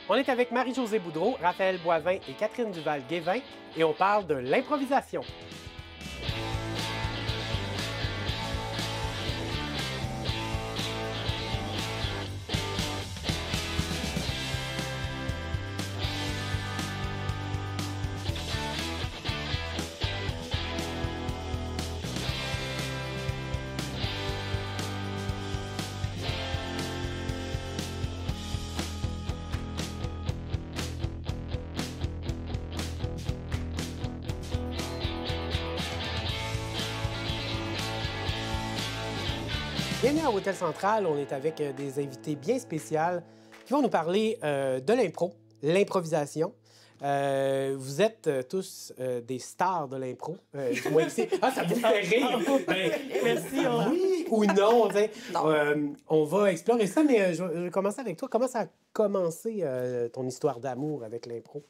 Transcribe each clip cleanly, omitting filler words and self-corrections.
On est avec Marie-Josée Boudreau, Raphaël Boivin et Catherine Duval-Guévin et on parle de l'improvisation. Bienvenue à Hôtel Central. On est avec des invités bien spéciaux qui vont nous parler de l'impro, l'improvisation. Vous êtes tous des stars de l'impro. Moi ici. Ah, ça vous fait rire! Ben, Merci. oui ou non? On va explorer ça, mais je vais commencer avec toi. Comment ça a commencé ton histoire d'amour avec l'impro?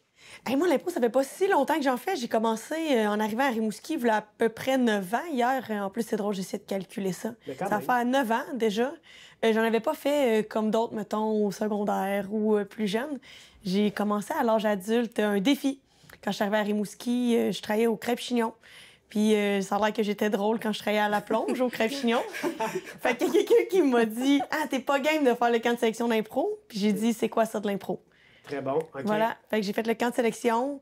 Hey, moi, l'impro, ça fait pas si longtemps que j'en fais. J'ai commencé en arrivant à Rimouski, il y a à peu près 9 ans. Hier, en plus, c'est drôle, j'essaie de calculer ça. Ça fait 9 ans déjà. J'en avais pas fait comme d'autres, mettons, au secondaire ou plus jeune. J'ai commencé à l'âge adulte un défi. Quand je suis arrivée à Rimouski, je travaillais au crêpe chignon. Puis ça a l'air que j'étais drôle quand je travaillais à la plonge au crêpe chignon. Fait qu'il y a quelqu'un qui m'a dit « Ah, t'es pas game de faire le camp de sélection d'impro? » Puis j'ai dit « C'est quoi ça de l'impro? » Très bon, OK. Voilà, fait que j'ai fait le camp de sélection.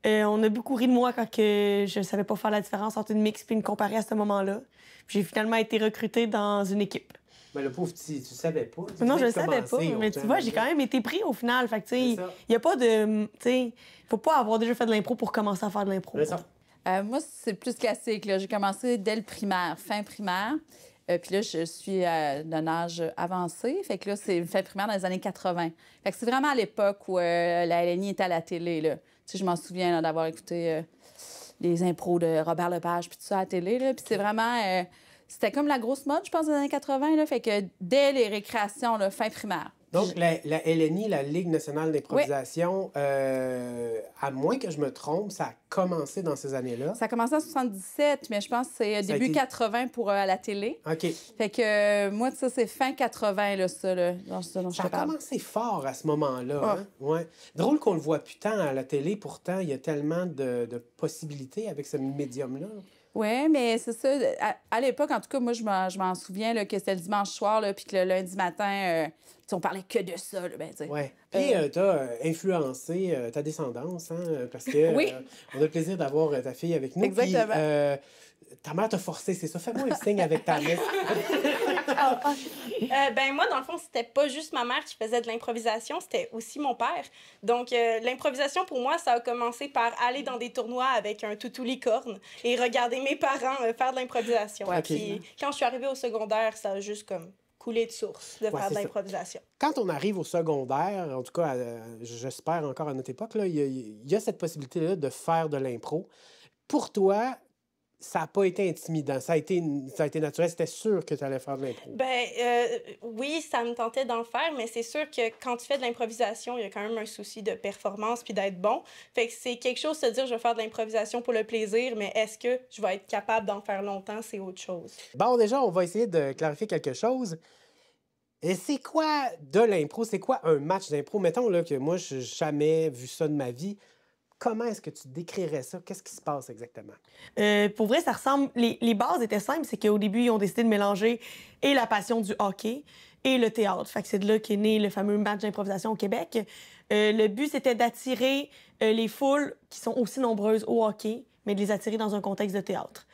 On a beaucoup ri de moi quand que je savais pas faire la différence entre une mix et une comparée à ce moment-là. J'ai finalement été recrutée dans une équipe. Mais le pauvre petit, tu savais pas. Non, je le savais pas, mais tu vois, j'ai quand même été pris au final. Fait que, tu sais, il n'y a pas de... Tu sais, faut pas avoir déjà fait de l'impro pour commencer à faire de l'impro. C'est ça. Moi, c'est plus classique. J'ai commencé dès le primaire, fin primaire. Puis là, je suis d'un âge avancé. Fait que là, c'est une fin primaire dans les années 80. Fait que c'est vraiment à l'époque où la LNI était à la télé, là. Tu sais, je m'en souviens là, d'avoir écouté les impros de Robert Lepage puis tout ça à la télé, là. Puis c'est vraiment... c'était comme la grosse mode, je pense, des années 80, là. Fait que dès les récréations, là, fin primaire. Donc, la LNI, la Ligue nationale d'improvisation, à moins que je me trompe, ça a commencé dans ces années-là. Ça a commencé en 77, mais je pense que c'est début 80 pour à la télé. OK. Fait que moi, ça, c'est fin 80, là, ça, là, dont Ça je a te parle. commencé fort à ce moment-là. Ah. Hein? Ouais. Drôle qu'on le voit plus tant à la télé, pourtant, il y a tellement de possibilités avec ce médium-là. Oui, mais c'est ça. À l'époque, en tout cas, moi, je m'en souviens là, que c'était le dimanche soir, là, puis que le lundi matin, on parlait que de ça. Là, ben, Oui. Puis, tu as influencé ta descendance, hein, parce que Oui. on a le plaisir d'avoir ta fille avec nous. Exactement. Puis, ta mère t'a forcé, c'est ça? Fais-moi un signe avec ta main. Ben moi, dans le fond, c'était pas juste ma mère qui faisait de l'improvisation, c'était aussi mon père. Donc, l'improvisation, pour moi, ça a commencé par aller dans des tournois avec un toutou licorne et regarder mes parents faire de l'improvisation. Ouais, Puis, quand je suis arrivée au secondaire, ça a juste comme coulé de source de faire de l'improvisation. Quand on arrive au secondaire, en tout cas, j'espère encore à notre époque, là, il y a cette possibilité-là de faire de l'impro. Pour toi, ça n'a pas été intimidant. Ça a été naturel. C'était sûr que tu allais faire de l'impro. Ben oui, ça me tentait d'en faire, mais c'est sûr que quand tu fais de l'improvisation, il y a quand même un souci de performance puis d'être bon. Fait que c'est quelque chose de se dire, je vais faire de l'improvisation pour le plaisir, mais est-ce que je vais être capable d'en faire longtemps, c'est autre chose. Bon, déjà, on va essayer de clarifier quelque chose. Et c'est quoi de l'impro? C'est quoi un match d'impro? Mettons là, que moi, je n'ai jamais vu ça de ma vie. Comment est-ce que tu décrirais ça? Qu'est-ce qui se passe exactement? Pour vrai, ça ressemble... Les bases étaient simples, c'est qu'au début, ils ont décidé de mélanger et la passion du hockey et le théâtre. Fait que c'est de là qu'est né le fameux match d'improvisation au Québec. Le but, c'était d'attirer les foules qui sont aussi nombreuses au hockey, mais de les attirer dans un contexte de théâtre.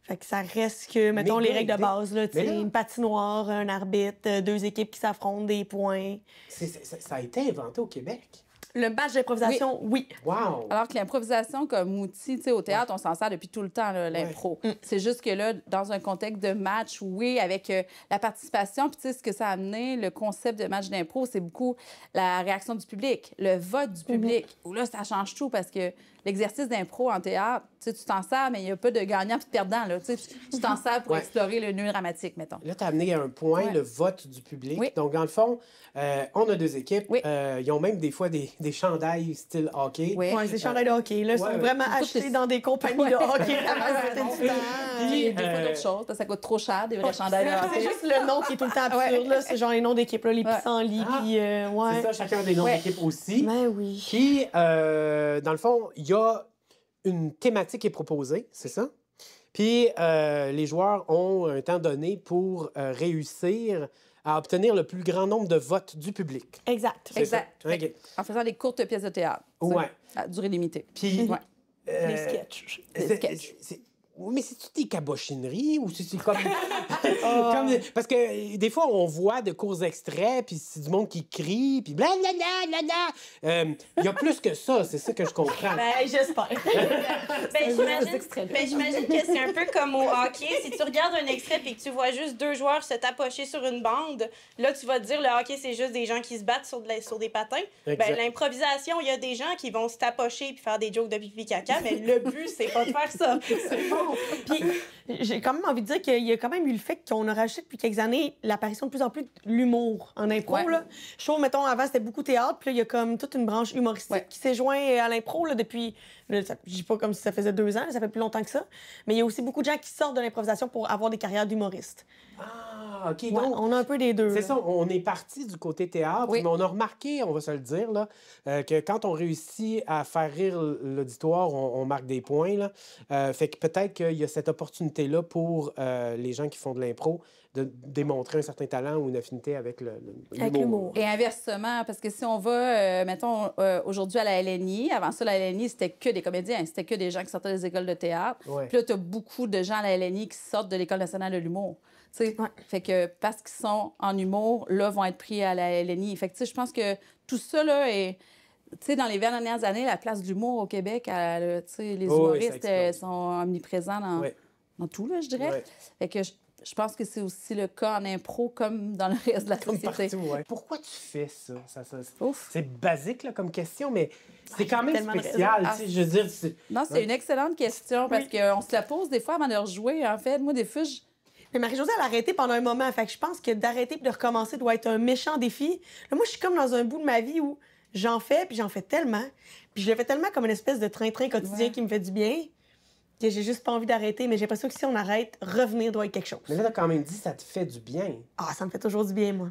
Fait que ça reste que, mettons, les règles de base, là, une patinoire, un arbitre, deux équipes qui s'affrontent, des points. Ça a été inventé au Québec? Le match d'improvisation, oui. Wow! Alors que l'improvisation comme outil, tu sais, au théâtre, on s'en sert depuis tout le temps, là, l'impro. C'est juste que là, dans un contexte de match, oui, avec la participation, puis tu sais, ce que ça a amené, le concept de match d'impro, c'est beaucoup la réaction du public, le vote du public. Où là, ça change tout parce que l'exercice d'impro en théâtre, tu t'en sers, mais il n'y a pas de gagnant et de perdant. Là, tu t'en sers pour explorer le nœud dramatique, mettons. Là, tu as amené à un point le vote du public. Oui. Donc, dans le fond, on a 2 équipes. Oui. Ils ont même des fois des chandails style hockey. Oui, des chandails de hockey. Là, sont vraiment achetés dans des compagnies de hockey. Puis, des fois d'autres choses. Ça coûte trop cher, des vrais chandails de hockey. C'est juste le nom qui est tout le temps absurde. Là. C'est genre les noms d'équipes, les pissenlits. Puis, c'est ça, chacun a des noms d'équipes aussi. Ben oui. Puis, dans le fond, il y a une thématique qui est proposée, c'est ça? Puis, les joueurs ont un temps donné pour réussir à obtenir le plus grand nombre de votes du public. Exact. Okay. En faisant des courtes pièces de théâtre. À durée limitée. Puis, les sketchs. Oui, mais c'est-tu des cabochineries ou c'est comme... Parce que des fois, on voit de courts extraits, puis c'est du monde qui crie, puis blablabla. Il y a plus que ça, c'est ça que je comprends. J'espère. J'imagine que c'est un peu comme au hockey. Si tu regardes un extrait et que tu vois juste 2 joueurs se tapocher sur une bande, là, tu vas te dire le hockey, c'est juste des gens qui se battent sur des patins. L'improvisation, il y a des gens qui vont se tapocher et faire des jokes de pipi caca, mais le but, c'est pas de faire ça. C'est bon. Puis j'ai quand même envie de dire qu'il y a quand même eu le fait qu'on a rajouté depuis quelques années l'apparition de plus en plus de l'humour en impro. Là. Je trouve, mettons, avant, c'était beaucoup théâtre, puis là, il y a comme toute une branche humoristique qui s'est jointe à l'impro là, depuis... je dis pas comme si ça faisait 2 ans, ça fait plus longtemps que ça, mais il y a aussi beaucoup de gens qui sortent de l'improvisation pour avoir des carrières d'humoristes. Ah, OK. Donc, on a un peu des deux. C'est ça, on est parti du côté théâtre, mais on a remarqué, on va se le dire, là, que quand on réussit à faire rire l'auditoire, on marque des points. Là. Fait que peut-être qu'il y a cette opportunité-là pour les gens qui font de l'impro de démontrer un certain talent ou une affinité avec l'humour. Et inversement, parce que si on va, mettons, aujourd'hui à la LNI, avant ça, la LNI, c'était que des comédiens, c'était que des gens qui sortaient des écoles de théâtre. Puis là, tu as beaucoup de gens à la LNI qui sortent de l'École nationale de l'humour. Fait que parce qu'ils sont en humour, là, vont être pris à la LNI. Fait que je pense que tout ça, là, est... dans les 20 dernières années, la place de l'humour au Québec, les humoristes sont omniprésents dans tout, là, je dirais. Fait que je pense que c'est aussi le cas en impro comme dans le reste de la société. Partout, Pourquoi tu fais ça? C'est basique là, comme question, mais c'est quand même spécial. Je veux dire, non, c'est une excellente question parce qu'on se la pose des fois avant de rejouer. En fait, moi, des fois, Mais Marie-Josée, elle a arrêté pendant un moment. Fait que je pense que d'arrêter et de recommencer doit être un méchant défi. Là, moi, je suis comme dans un bout de ma vie où j'en fais, puis j'en fais tellement. Puis je le fais tellement comme une espèce de train-train quotidien qui me fait du bien que j'ai juste pas envie d'arrêter. Mais j'ai l'impression que si on arrête, revenir doit être quelque chose. Mais là, t'as quand même dit ça te fait du bien. Ah, ça me fait toujours du bien, moi.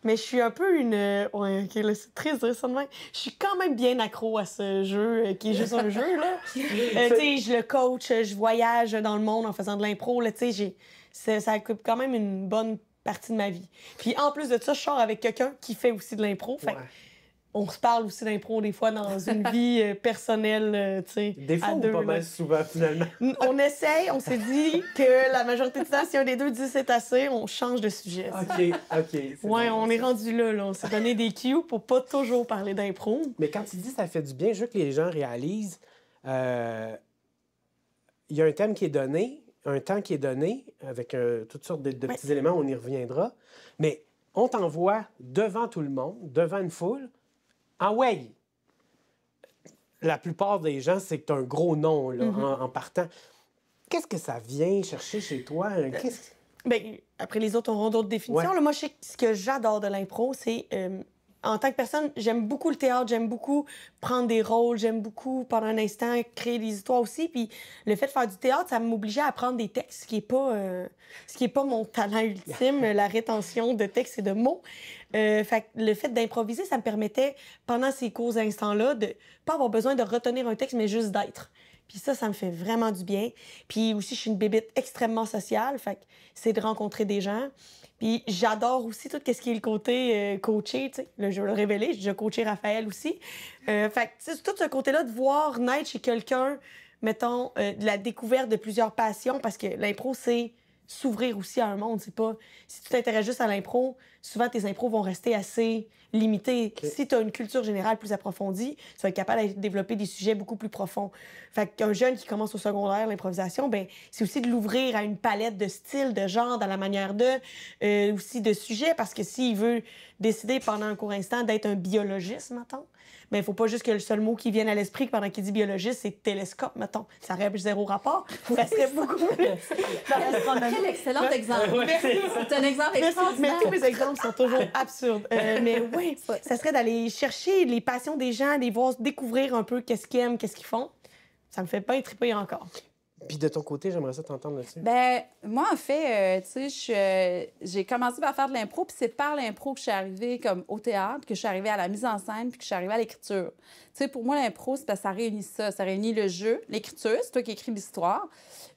Mais je suis un peu une... Ouais, OK, là, c'est triste de dire ça de même. Je suis quand même bien accro à ce jeu, qui est juste un jeu, là. Tu sais, je le coach, je voyage dans le monde en faisant de l'impro, là, tu sais, ça occupe quand même une bonne partie de ma vie. Puis en plus de ça, je sors avec quelqu'un qui fait aussi de l'impro, fait on se parle aussi d'impro des fois dans une vie personnelle, tu sais. Des fois, ou pas mal souvent, finalement. On essaye, on s'est dit que la majorité du temps, si un des deux dit c'est assez, on change de sujet. OK. On est rendu là. On s'est donné des cues pour pas toujours parler d'impro. Mais quand tu dis ça fait du bien, je veux que les gens réalisent, il y a un thème qui est donné, un temps qui est donné, avec toutes sortes de petits éléments, on y reviendra, mais on t'envoie devant tout le monde, devant une foule. Ah ouais! La plupart des gens, c'est que tu as un gros nom là, en partant. Qu'est-ce que ça vient chercher chez toi? Bien, après, les autres auront d'autres définitions. Là, moi, je sais que ce que j'adore de l'impro, c'est... en tant que personne, j'aime beaucoup le théâtre, j'aime beaucoup prendre des rôles, j'aime beaucoup, pendant un instant, créer des histoires aussi. Puis le fait de faire du théâtre, ça m'obligeait à apprendre des textes, ce qui est pas mon talent ultime, la rétention de textes et de mots. Fait que le fait d'improviser, ça me permettait, pendant ces courts instants-là, de pas avoir besoin de retenir un texte, mais juste d'être. Puis ça me fait vraiment du bien. Puis aussi, je suis une bébête extrêmement sociale, fait que c'est de rencontrer des gens. Puis j'adore aussi tout ce qui est le côté coaché, tu sais. Là, je vais le révéler, j'ai déjà coaché Raphaël aussi. Fait que, tout ce côté-là, de voir naître chez quelqu'un, mettons, de la découverte de plusieurs passions, parce que l'impro, c'est s'ouvrir aussi à un monde. C'est pas... Si tu t'intéresses juste à l'impro, souvent tes impros vont rester assez limitées. Si tu as une culture générale plus approfondie, tu vas être capable de développer des sujets beaucoup plus profonds. Fait qu'un jeune qui commence au secondaire, l'improvisation, ben c'est aussi de l'ouvrir à une palette de styles, de genres, dans la manière aussi de sujets, parce que s'il veut décider pendant un court instant d'être un biologiste, mettons, Mais il faut pas juste que le seul mot qui vienne à l'esprit pendant qu'il dit biologiste, c'est télescope, mettons. Ça aurait zéro rapport. Ça serait beaucoup plus dans l'astronomie. Quel excellent exemple. C'est un exemple extraordinaire. Mais tous mes exemples sont toujours absurdes. Mais oui, ça serait d'aller chercher les passions des gens, les voir découvrir un peu qu'est-ce qu'ils aiment, qu'est-ce qu'ils font. Ça me fait pas triper encore. Puis de ton côté, j'aimerais ça t'entendre là-dessus. Ben moi, en fait, tu sais, j'ai commencé par faire de l'impro, puis c'est par l'impro que je suis arrivée comme au théâtre, que je suis arrivée à la mise en scène, puis que je suis arrivée à l'écriture. Tu sais, pour moi, l'impro, c'est parce que ça réunit ça. Ça réunit le jeu, l'écriture, c'est toi qui écris l'histoire,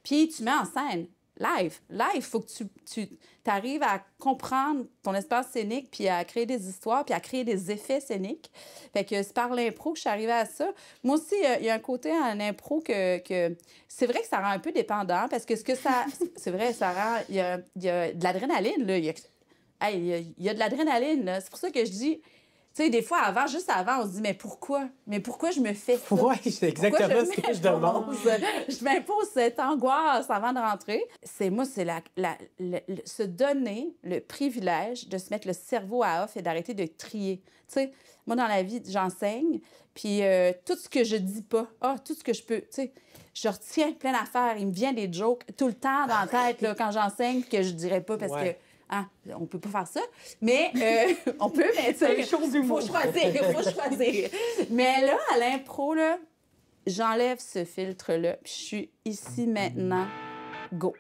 puis tu mets en scène. Live, il faut que tu arrives à comprendre ton espace scénique, puis à créer des histoires, puis à créer des effets scéniques. Fait que c'est par l'impro que je suis arrivée à ça. Moi aussi, il y a un côté en impro que c'est vrai que ça rend un peu dépendant, parce que ce que ça... C'est vrai, ça rend... Il y a de l'adrénaline, là. Il y a de l'adrénaline, là. C'est pour ça que je dis... Tu sais, des fois, juste avant, on se dit, mais pourquoi? Mais pourquoi je me fais ça? Oui, c'est exactement ce que je demande. Je m'impose cette angoisse avant de rentrer. Moi, c'est se donner le privilège de se mettre le cerveau à off et d'arrêter de trier. Tu sais, moi, dans la vie, j'enseigne, puis tout ce que je dis pas, tout ce que je peux, tu sais, je retiens plein d'affaires. Il me vient des jokes tout le temps dans la tête là, quand j'enseigne que je dirais pas parce que... Ah, on peut pas faire ça, mais on peut, mais tu sais, il faut choisir. Mais là, à l'impro, là, j'enlève ce filtre-là, puis je suis ici maintenant. Go!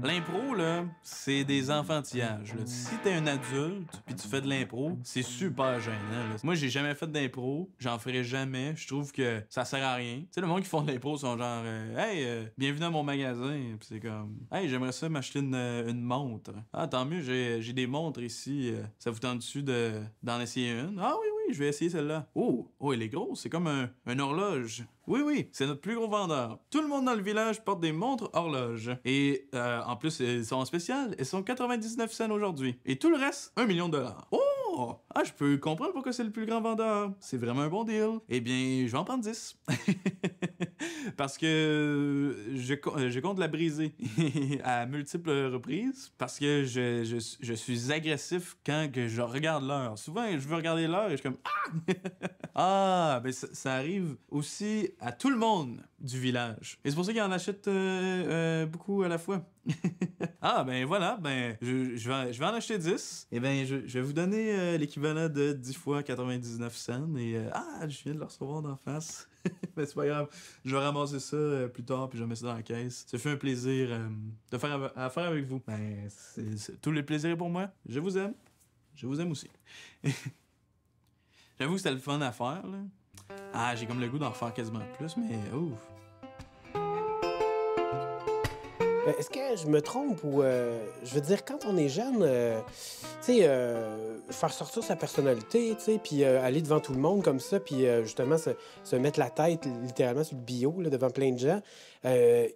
L'impro, là, c'est des enfantillages. Là. Si t'es un adulte puis tu fais de l'impro, c'est super gênant. Là. Moi, j'ai jamais fait d'impro, j'en ferai jamais. Je trouve que ça sert à rien. Tu sais, le monde qui font de l'impro sont genre Hey, bienvenue dans mon magasin. Puis c'est comme Hey, j'aimerais ça m'acheter une montre. Ah, tant mieux, j'ai des montres ici. Ça vous tente dessus d'en essayer une? Ah oui, je vais essayer celle-là. Oh, elle est grosse, c'est comme un horloge. Oui, c'est notre plus gros vendeur. Tout le monde dans le village porte des montres horloges. Et en plus, elles sont en spécial. Elles sont 99 cents aujourd'hui. Et tout le reste, $1 million. Oh! Ah, je peux comprendre pourquoi c'est le plus grand vendeur. C'est vraiment un bon deal. Eh bien, je vais en prendre 10. Parce que je compte la briser à multiples reprises. Parce que je suis agressif quand que je regarde l'heure. Souvent, je veux regarder l'heure et je suis comme Ah! Ben ça arrive aussi à tout le monde du village. Et c'est pour ça qu'ils en achètent beaucoup à la fois. Ah, ben voilà, ben je vais en acheter 10. Et ben je vais vous donner l'équivalent de 10 fois 99 cents. Et je viens de le recevoir d'en face. Mais c'est pas grave, je vais ramasser ça plus tard puis je vais mettre ça dans la caisse. Ça fait un plaisir de faire affaire avec vous. Ben, tout le plaisir est pour moi. Je vous aime. Je vous aime aussi. J'avoue que c'était le fun à faire, là. Ah, j'ai comme le goût d'en refaire quasiment plus, mais ouf. Est-ce que je me trompe ou... je veux dire, quand on est jeune, tu sais, faire sortir sa personnalité, tu sais, puis aller devant tout le monde comme ça, puis justement se mettre la tête littéralement sur le bio, là, devant plein de gens,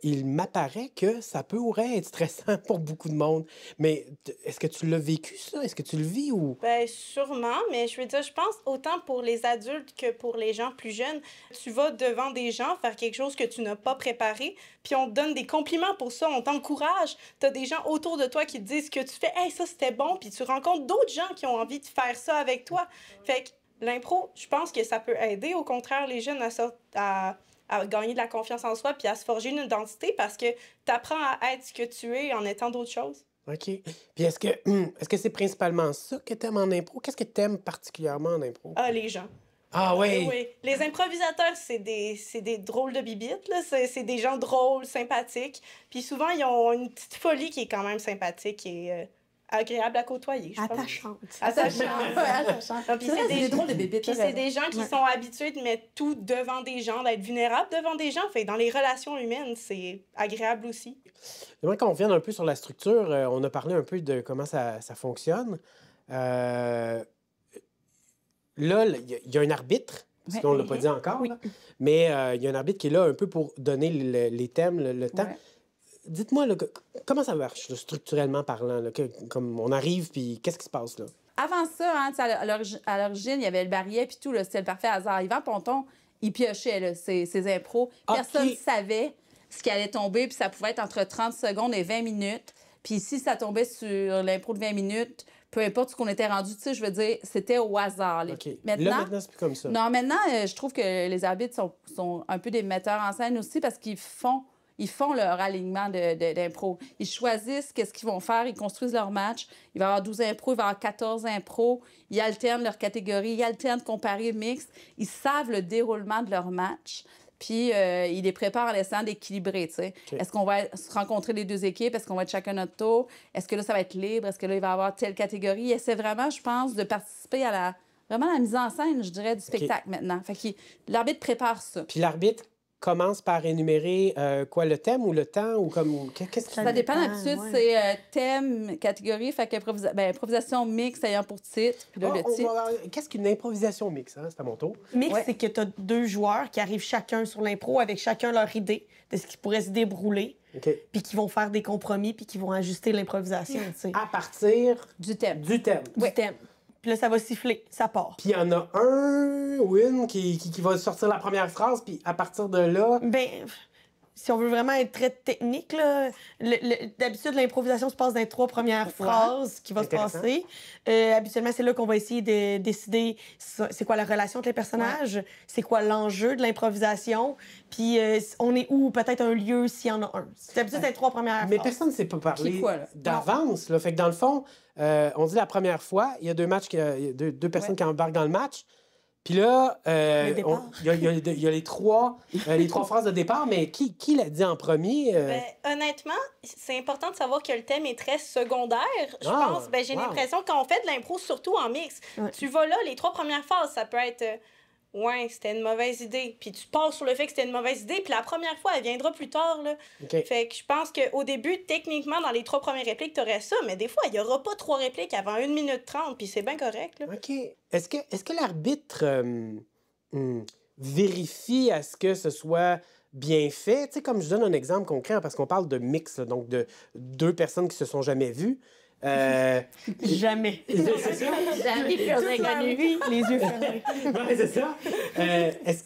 il m'apparaît que ça pourrait être stressant pour beaucoup de monde. Mais est-ce que tu l'as vécu, ça? Est-ce que tu le vis ou... Bien, sûrement, mais je veux dire, je pense autant pour les adultes que pour les gens plus jeunes. Tu vas devant des gens faire quelque chose que tu n'as pas préparé, puis on te donne des compliments pour ça, on t'encourage. Tu as des gens autour de toi qui te disent que tu fais « Hey, ça, c'était bon », puis tu rencontres d'autres gens qui ont envie de faire ça avec toi. Fait que l'impro, je pense que ça peut aider, au contraire, les jeunes à gagner de la confiance en soi puis à se forger une identité parce que tu apprends à être ce que tu es en étant d'autres choses. OK. Puis est-ce que c'est principalement ça que tu aimes en impro? Qu'est-ce que tu aimes particulièrement en impro? Ah, les gens. Ah oui? Oui. Les improvisateurs, c'est des drôles de bibites, là. C'est des gens drôles, sympathiques. Puis souvent, ils ont une petite folie qui est quand même sympathique et agréable à côtoyer, je pense. Attachante. Attachante. Puis c'est des drôles de bébites. Puis c'est des gens qui sont habitués de mettre tout devant des gens, d'être vulnérables devant des gens. Fait que dans les relations humaines, c'est agréable aussi. J'aimerais qu'on revienne un peu sur la structure. On a parlé un peu de comment ça fonctionne. Là, il y a un arbitre, parce qu'on ne l'a pas dit encore, là, mais il y a un arbitre qui est là un peu pour donner les thèmes, le temps. Ouais. Dites-moi, là, comment ça marche, là, structurellement parlant? Là, comme on arrive, puis qu'est-ce qui se passe, là? Avant ça, hein, à l'origine, il y avait le barillet puis tout, c'était le parfait hasard. Yvan Ponton, il piochait là, ses impros. Personne ne savait ce qui allait tomber, puis ça pouvait être entre 30 secondes et 20 minutes. Puis si ça tombait sur l'impro de 20 minutes, peu importe ce qu'on était rendu, tu sais, je veux dire, c'était au hasard. Okay. Maintenant, c'est plus comme ça. Non, maintenant, je trouve que les arbitres sont un peu des metteurs en scène aussi parce qu'ils font leur alignement d'impro. Ils choisissent qu'est-ce qu'ils vont faire, ils construisent leur match. Il va y avoir 12 impros, il va y avoir 14 impros. Ils alternent leurs catégories, ils alternent comparé mixte. Ils savent le déroulement de leur match. Puis, ils les préparent en essayant d'équilibrer, tu sais. Okay. Est-ce qu'on va se rencontrer les deux équipes? Est-ce qu'on va être chacun notre tour? Est-ce que là, ça va être libre? Est-ce que là, il va y avoir telle catégorie? Ils essaient vraiment, je pense, de participer à la mise en scène, je dirais, du spectacle maintenant. Fait que l'arbitre prépare ça. Puis l'arbitre commence par énumérer le thème ou le temps ou comme qu'est-ce que ça dépend d'habitude, c'est thème, catégorie, fait improvisation mixte ayant pour titre. Puis là, le titre. Qu'est-ce qu'une improvisation mixte, hein? C'est à mon tour. Mixte, c'est que tu as deux joueurs qui arrivent chacun sur l'impro avec chacun leur idée de ce qui pourrait se débrouler. Puis qui vont faire des compromis puis qui vont ajuster l'improvisation, tu sais. À partir du thème. Du thème. Du thème. Puis là, ça va siffler, ça part. Puis il y en a un ou une qui va sortir la première phrase, puis à partir de là... Ben, si on veut vraiment être très technique, là, d'habitude, l'improvisation se passe dans les 3 premières phrases qui vont se passer. Habituellement, c'est là qu'on va essayer de décider c'est quoi la relation entre les personnages, c'est quoi l'enjeu de l'improvisation, puis on est où, peut-être un lieu s'il y en a un. D'habitude, c'est les 3 premières phrases. Mais personne ne sait pas parler d'avance. Fait que dans le fond, on dit la première fois, il y a deux personnes qui embarquent dans le match. Puis là, il y a les trois phrases de départ, mais qui l'a dit en premier? Ben, honnêtement, c'est important de savoir que le thème est très secondaire, je pense. J'ai l'impression quand on fait de l'impro, surtout en mix, tu vas là, les 3 premières phases, ça peut être ouais, c'était une mauvaise idée. Puis tu passes sur le fait que c'était une mauvaise idée, puis la première fois, elle viendra plus tard, là. Fait que je pense qu'au début, techniquement, dans les 3 premières répliques, t'aurais ça, mais des fois, il n'y aura pas 3 répliques avant 1 minute 30, puis c'est bien correct, là. OK. Est-ce que l'arbitre vérifie à ce que ce soit bien fait? Tu sais, comme je donne un exemple concret, parce qu'on parle de mix, là, donc de 2 personnes qui se sont jamais vues. Jamais. C'est ça? Jamais plus inconnu. Les yeux fermés. Ouais, c'est ça. Est-ce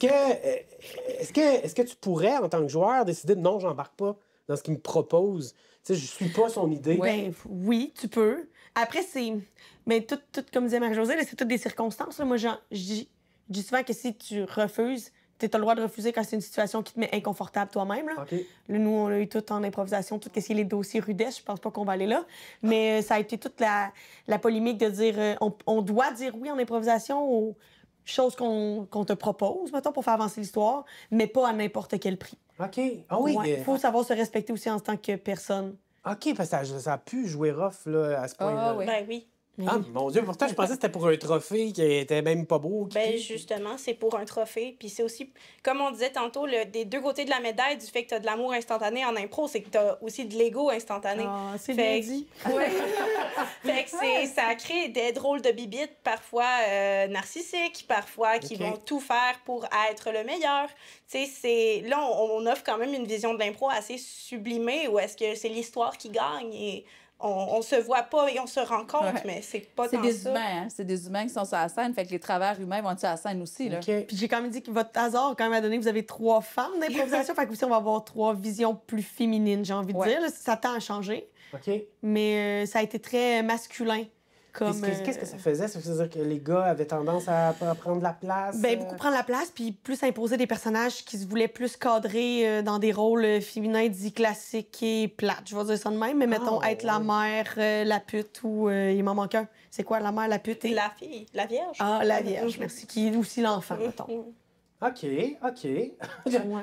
que tu pourrais, en tant que joueur, décider de non, j'embarque pas dans ce qu'il me propose? Tu sais, je suis pas son idée. Ben, oui, tu peux. Après, c'est... Mais tout comme disait Marie-Josée, c'est toutes des circonstances. Là. Moi, je dis souvent que si tu refuses, tu as le droit de refuser quand c'est une situation qui te met inconfortable toi-même. Là. Okay. Là, nous, on a eu tout en improvisation, tout ce qui est les dossiers rudesse. Je pense pas qu'on va aller là. Mais ça a été toute la polémique de dire on doit dire oui en improvisation aux choses qu'on te propose, mettons, pour faire avancer l'histoire, mais pas à n'importe quel prix. OK. Ah oui. Il faut savoir se respecter aussi en tant que personne. OK, parce que ça a pu jouer rough là, à ce point-là. Oui. Ben oui. Ah, mon Dieu, pourtant, je pensais que c'était pour un trophée qui était même pas beau. Ben justement, c'est pour un trophée. Puis c'est aussi, comme on disait tantôt, des 2 côtés de la médaille du fait que tu as de l'amour instantané en impro, c'est que tu as aussi de l'ego instantané. Ah, c'est bien dit. Oui. Fait que ça crée des drôles de bibites, parfois narcissiques, parfois qui vont tout faire pour être le meilleur. Tu sais, là, on offre quand même une vision de l'impro assez sublimée où est-ce que c'est l'histoire qui gagne et... On se voit pas et on se rend compte, mais c'est pas tant ça. C'est des humains, hein? C'est des humains qui sont sur la scène, fait que les travers humains vont être sur la scène aussi, là. Puis j'ai quand même dit que votre hasard, quand même, a donné, vous avez 3 femmes d'improvisation, fait que aussi, on va avoir 3 visions plus féminines, j'ai envie de dire. Là, ça tend à changer. OK. Mais ça a été très masculin. Qu'est-ce que ça faisait? Ça veut dire que les gars avaient tendance à prendre la place? Ben, beaucoup prendre la place, puis plus imposer des personnages qui se voulaient plus cadrer dans des rôles féminins dits classiques et plates. Je vais dire ça de même, mais mettons être la mère, la pute, ou il m'en manque un. C'est quoi, la mère, la pute et... La fille, la vierge. Ah, la vierge, merci. Qui est aussi l'enfant, mettons. OK.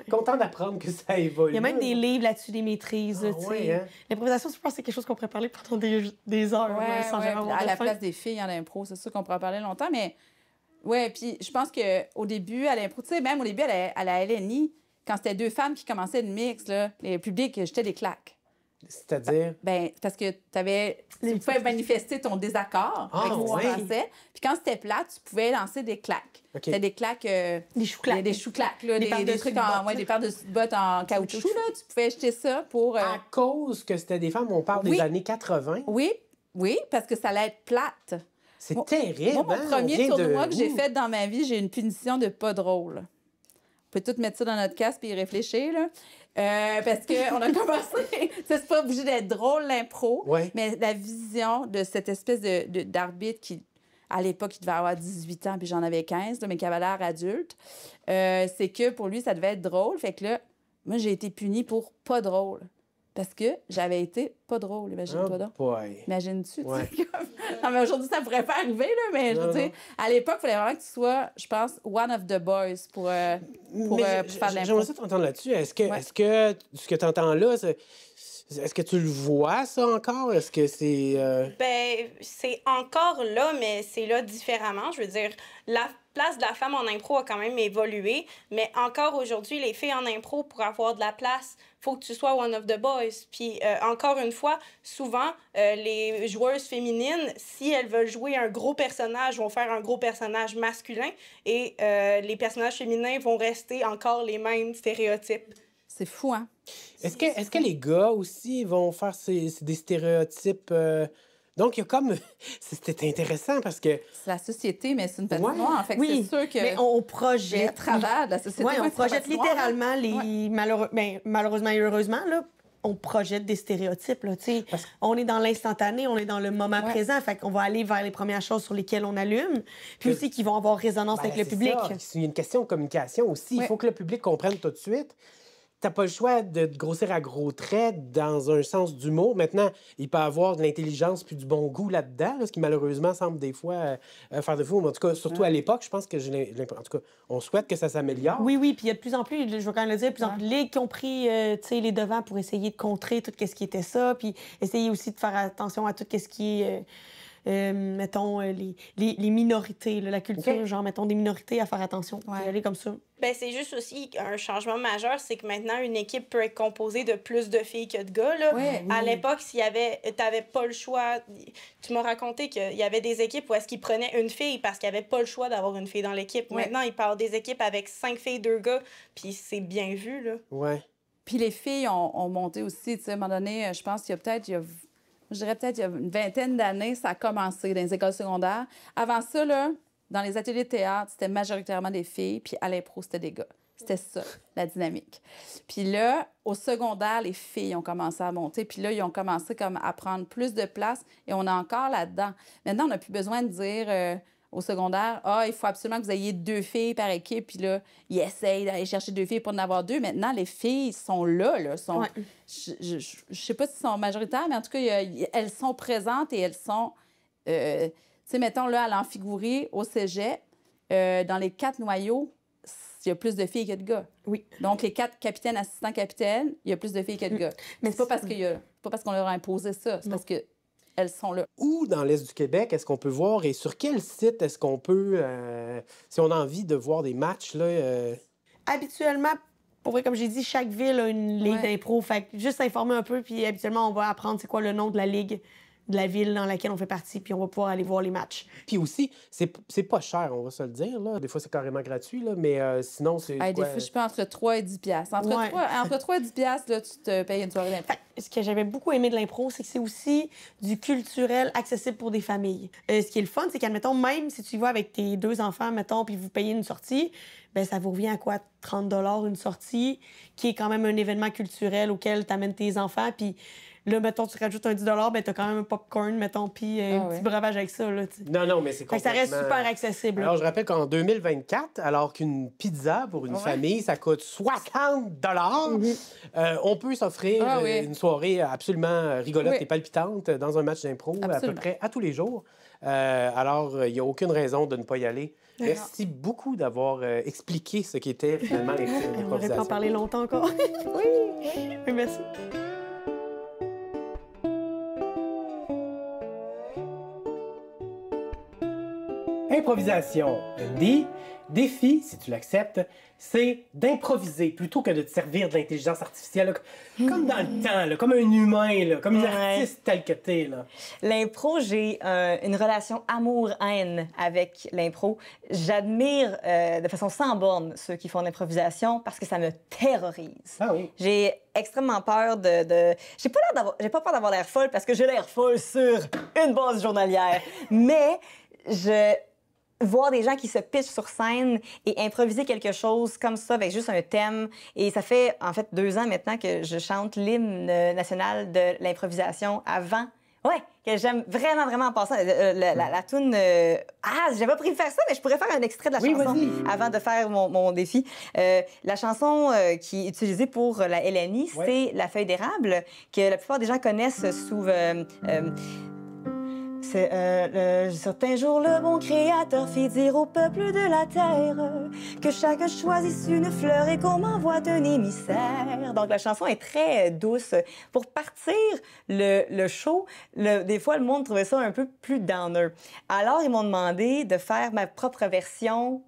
Content d'apprendre que ça évolue. Il y a même des livres là-dessus, des maîtrises. Hein? L'improvisation, je pense que c'est quelque chose qu'on pourrait parler pendant des heures. Sans jamais avoir à de la fin. place des filles en impro, c'est sûr qu'on pourrait en parler longtemps, mais ouais, puis je pense qu'au début, à l'impro, tu sais, même au début, à la LNI, quand c'était 2 femmes qui commençaient une mix, là, les publics jetaient des claques. C'est-à-dire? Ben, parce que tu pouvais manifester ton désaccord avec ce qui se passait. Puis quand c'était plat, tu pouvais lancer des claques. C'était des claques... des chou-claques. Des chou-claques, là. Des trucs des paires de bottes en caoutchouc, là. Tu pouvais jeter ça pour... À cause que c'était des femmes, on parle des années 80? Oui, parce que ça allait être plate. C'est terrible, Moi, mon premier tournoi que j'ai fait dans ma vie, j'ai une punition de pas drôle. peut tout mettre ça dans notre casque puis y réfléchir, là. Parce qu'on a commencé... c'est pas obligé d'être drôle, l'impro, mais la vision de cette espèce d'arbitre qui, à l'époque, il devait avoir 18 ans, puis j'en avais 15, là, mais qui avait l'air adulte, c'est que pour lui, ça devait être drôle. Fait que là, moi, j'ai été punie pour pas drôle. Parce que j'avais été pas drôle, imagine-toi donc. Imagines-tu? Non, mais aujourd'hui, ça pourrait pas arriver, là, mais je veux dire, à l'époque, il fallait vraiment que tu sois, je pense, one of the boys pour faire de l'impro. J'aimerais ça t'entendre là-dessus. Est-ce que ce que tu entends là, est-ce que tu le vois, ça, encore? Est-ce que c'est... Ben, c'est encore là, mais c'est là différemment. Je veux dire, la place de la femme en impro a quand même évolué, mais encore aujourd'hui, les filles en impro, pour avoir de la place, faut que tu sois one of the boys. Puis, encore une fois, souvent, les joueuses féminines, si elles veulent jouer un gros personnage, vont faire un gros personnage masculin et les personnages féminins vont rester encore les mêmes stéréotypes. C'est fou, hein? Est-ce que les gars aussi vont faire des stéréotypes... Donc, il y a comme... C'était intéressant parce que... C'est la société, mais c'est une patinoire. En fait, c'est sûr que... Mais on projette... Les travers de la société. Oui, on projette littéralement les... malheureusement et heureusement, là, on projette des stéréotypes. Là, on est dans l'instantané, on est dans le moment présent. Fait qu'on va aller vers les premières choses sur lesquelles on allume, puis aussi qui vont avoir résonance avec le public. C'est une question de communication aussi. Il faut que le public comprenne tout de suite. T'as pas le choix de te grossir à gros traits dans un sens d'humour. Maintenant, il peut y avoir de l'intelligence puis du bon goût là-dedans, là, ce qui malheureusement semble des fois faire défaut. Mais en tout cas, surtout à l'époque, je pense que en tout cas, on souhaite que ça s'améliore. Oui, puis il y a de plus en plus, je veux quand même le dire, de plus en plus de ligues qui ont pris les devants pour essayer de contrer tout ce qui était ça, puis essayer aussi de faire attention à tout ce qui est... mettons, les minorités, là, la culture, genre, mettons, des minorités à faire attention. Aller comme ça. Ben, c'est juste aussi un changement majeur, c'est que maintenant, une équipe peut être composée de plus de filles que de gars. Là. À l'époque, t'avais pas le choix. Tu m'as raconté qu'il y avait des équipes où est-ce qu'ils prenaient une fille parce qu'il n'y avait pas le choix d'avoir une fille dans l'équipe. Maintenant, ils parlent des équipes avec 5 filles, 2 gars, puis c'est bien vu, là. Puis les filles ont monté aussi, tu sais, à un moment donné, je pense qu'il y a peut-être... Je dirais peut-être il y a une vingtaine d'années, ça a commencé dans les écoles secondaires. Avant ça, là, dans les ateliers de théâtre, c'était majoritairement des filles, puis à l'impro, c'était des gars. C'était ça, la dynamique. Puis là, au secondaire, les filles ont commencé à monter, puis là, ils ont commencé comme à prendre plus de place, et on est encore là-dedans. Maintenant, on n'a plus besoin de dire... au secondaire, il faut absolument que vous ayez 2 filles par équipe. Puis là, ils essayent d'aller chercher 2 filles pour en avoir 2. Maintenant, les filles sont là. Sont... Je sais pas si elles sont majoritaires, mais en tout cas, elles sont présentes et elles sont... tu sais, mettons, là, à l'amphigourie, au cégep, dans les 4 noyaux, il y a plus de filles que de gars. Donc, les 4 capitaines, assistants capitaines, il y a plus de filles que de gars. Mais c'est pas parce qu'on leur a imposé ça. C'est parce que elles sont là. Où dans l'Est du Québec est-ce qu'on peut voir et sur quel site est-ce qu'on peut, si on a envie de voir des matchs, là... Habituellement, pour vrai, comme j'ai dit, chaque ville a une ligue d'impro. Fait que juste s'informer un peu, puis habituellement, on va apprendre c'est quoi le nom de la ligue de la ville dans laquelle on fait partie, puis on va pouvoir aller voir les matchs. Puis aussi, c'est pas cher, on va se le dire, là. Des fois, c'est carrément gratuit, là, mais sinon, c'est... Des fois, je pense entre 3 et 10 piastres. Entre 3 et 10 piastres, là, tu te payes une soirée d'impro. Ce que j'avais beaucoup aimé de l'impro, c'est que c'est aussi du culturel accessible pour des familles. Ce qui est le fun, c'est qu'admettons, même si tu y vas avec tes 2 enfants, mettons, puis vous payez une sortie, ben ça vous revient à quoi? 30 $ une sortie, qui est quand même un événement culturel auquel tu amènes tes enfants, puis... Là, mettons, tu rajoutes un 10 $, ben t'as quand même un popcorn, mettons, puis un petit breuvage avec ça, là, t'sais. Non, mais c'est complètement... Ça reste super accessible. Alors, je rappelle qu'en 2024, alors qu'une pizza pour une famille, ça coûte 60 $, on peut s'offrir une soirée absolument rigolote et palpitante dans un match d'impro à peu près à tous les jours. Alors, il n'y a aucune raison de ne pas y aller. Merci beaucoup d'avoir expliqué ce qu'était finalement l'improvisation. On aurait pas en parler longtemps encore. Oui, merci. Improvisation. Andy, défi, si tu l'acceptes, c'est d'improviser plutôt que de te servir de l'intelligence artificielle, là, comme dans le temps, là, comme un humain, là, comme une artiste telle que t'es. L'impro, j'ai une relation amour-haine avec l'impro. J'admire de façon sans borne ceux qui font de l'improvisation parce que ça me terrorise. Ah oui. J'ai extrêmement peur de... J'ai pas peur d'avoir l'air folle parce que j'ai l'air folle sur une base journalière. Mais voir des gens qui se pitchent sur scène et improviser quelque chose comme ça avec juste un thème. Et ça fait, en fait, 2 ans maintenant que je chante l'hymne national de l'improvisation avant. Ouais, que j'aime vraiment, vraiment en passant. La toune... Ah, j'avais pas prévu de faire ça, mais je pourrais faire un extrait de la chanson avant de faire mon défi. La chanson qui est utilisée pour la LNI, c'est La feuille d'érable, que la plupart des gens connaissent sous... C'est certain jour, le bon Créateur fit dire au peuple de la terre que chacun choisisse une fleur et qu'on m'envoie un émissaire. Donc, la chanson est très douce. Pour partir le show, des fois, le monde trouvait ça un peu plus downer. Alors, ils m'ont demandé de faire ma propre version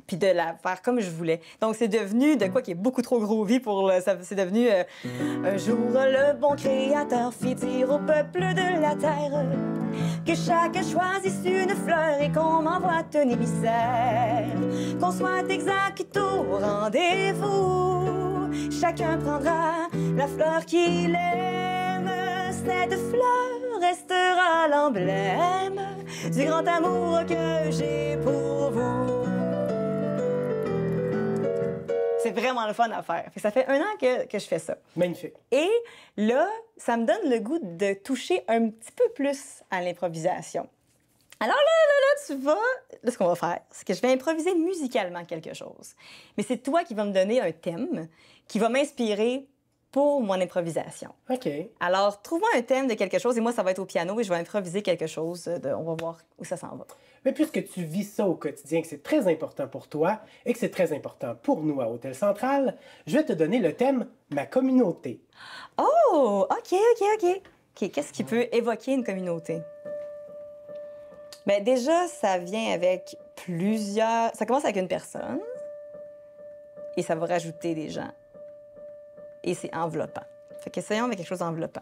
puis de la faire comme je voulais. Donc, c'est devenu de quoi qui est beaucoup trop groovy pour... C'est devenu... Un jour, le bon Créateur fit dire au peuple de la terre que chacun choisisse une fleur et qu'on m'envoie un émissaire. Qu'on soit exact au rendez-vous, chacun prendra la fleur qu'il aime. Cette fleur restera l'emblème du grand amour que j'ai pour vous. C'est vraiment le fun à faire. Ça fait 1 an que je fais ça. Magnifique. Et là, ça me donne le goût de toucher un petit peu plus à l'improvisation. Alors là, tu vas... Là, ce qu'on va faire, c'est que je vais improviser musicalement quelque chose. Mais c'est toi qui vas me donner un thème qui va m'inspirer pour mon improvisation. OK. Alors, trouve-moi un thème de quelque chose et moi, ça va être au piano et je vais improviser quelque chose. On va voir où ça s'en va. Mais puisque tu vis ça au quotidien, que c'est très important pour toi et que c'est très important pour nous à Hôtel Central, je vais te donner le thème « Ma communauté ». Oh! OK. Qu'est-ce qui peut évoquer une communauté? Bien, déjà, ça vient avec plusieurs... Ça commence avec une personne et ça va rajouter des gens. Et c'est enveloppant. Fait qu'essayons avec quelque chose d'enveloppant.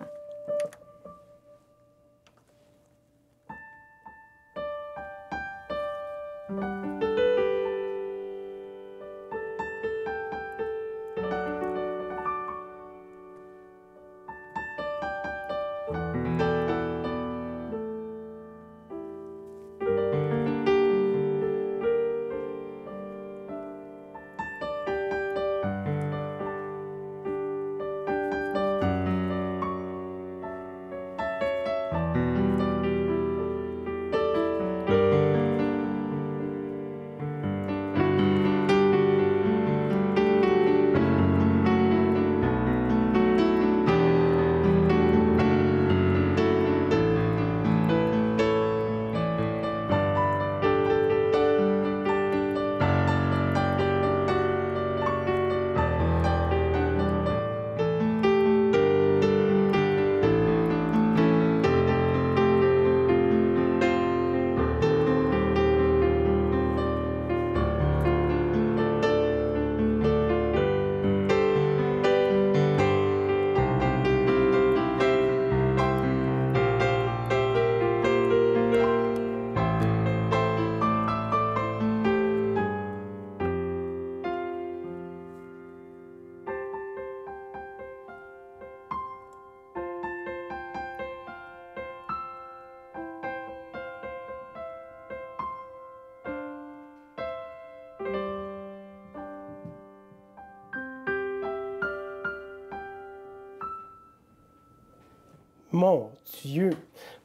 Mon Dieu!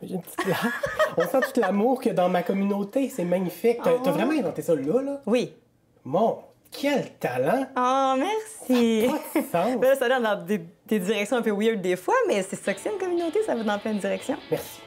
J'ai une petite larme. On sent tout l'amour qu'il y a dans ma communauté. C'est magnifique. T'as vraiment inventé ça là? Oui. Mon, quel talent! Oh, merci! Ça a pas de sens. Ça va dans des directions un peu weird des fois, mais c'est ça que c'est une communauté, ça va dans plein de directions. Merci.